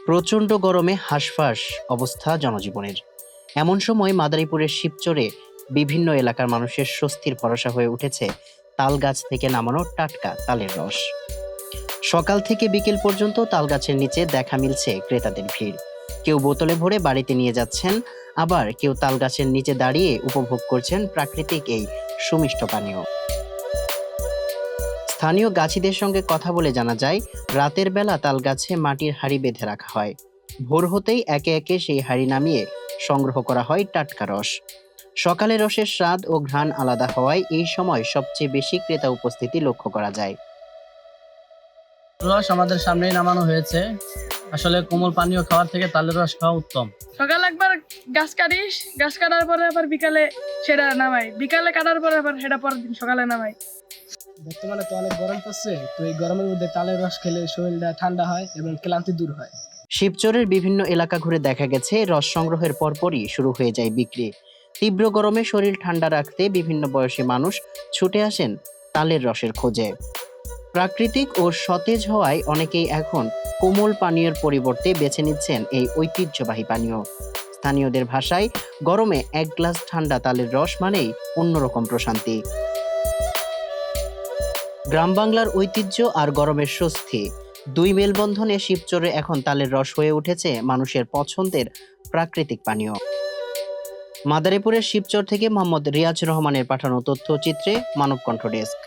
প্রচণ্ড গরমে হাঁসফাঁস অবস্থা জনজীবনের। এমন সময় মাদারীপুরের শিবচরে বিভিন্ন এলাকার মানুষের স্বস্তির ভরসা হয়ে উঠেছে তাল গাছ থেকে নামানো টাটকা তালের রস। সকাল থেকে বিকেল পর্যন্ত তাল গাছের নিচে দেখা মিলছে ক্রেতাদের ভিড়। কেউ বোতলে ভরে বাড়িতে নিয়ে যাচ্ছেন, আবার কেউ তাল গাছের নিচে দাঁড়িয়ে উপভোগ করছেন প্রাকৃতিক এই সুমিষ্ট পানীয়। স্থানীয় গাছিদের সঙ্গে কথা বলে জানা যায়, রাতের বেলা তাল গাছে মাটির হাঁড়ি বেঁধে রাখা হয়। ভোর হতেই একে একে সেই হাঁড়ি নামিয়ে সংগ্রহ করা হয় টাটকা রস। সকালে রসের স্বাদ ও ঘ্রাণ আলাদা হওয়ায় এই সময় সবচেয়ে বেশি ক্রেতা উপস্থিতি লক্ষ্য করা যায়। রস আমাদের সামনেই নামানো হয়েছে। আসলে কোমল পানীয় খাওয়ার থেকে তালের রস খাওয়া উত্তম। সকালে একবার গাছ কাটিস, গাছ কাটার পরে আবার বিকালে সেটা নামাই, বিকালে কাটার পরে আবার সেটা পরের দিন সকালে নামাই। বর্তমানে তো অনেক গরম পড়ছে, তো এই গরমের মধ্যে তালের রস খেলে শরীরটা ঠান্ডা হয় এবং ক্লান্তি দূর হয়। শিবচরের বিভিন্ন এলাকা ঘুরে দেখা গেছে, রস সংগ্রহের পরপরই শুরু হয়ে যায় বিক্রি। তীব্র গরমে শরীর ঠান্ডা রাখতে বিভিন্ন বয়সী মানুষ ছুটে আসেন তালের রসের খোঁজে। প্রাকৃতিক ও সতেজ হওয়ায় অনেকেই এখন কোমল পানীয়ের পরিবর্তে বেছে নিচ্ছেন এই ঐতিহ্যবাহী পানীয়। স্থানীয়দের ভাষায়, গরমে এক গ্লাস ঠান্ডা তালের রস মানেই অন্যরকম প্রশান্তি। গ্রাম বাংলার ঐতিহ্য আর গরমের স্বস্তি, দুই মেলবন্ধনে শিবচরে এখন তালের রস হয়ে উঠেছে মানুষের পছন্দের প্রাকৃতিক পানীয়। মাদারীপুরের শিবচর থেকে মোহাম্মদ রিয়াজ রহমানের পাঠানো তথ্যচিত্রে মানবকণ্ঠ ডেস্ক।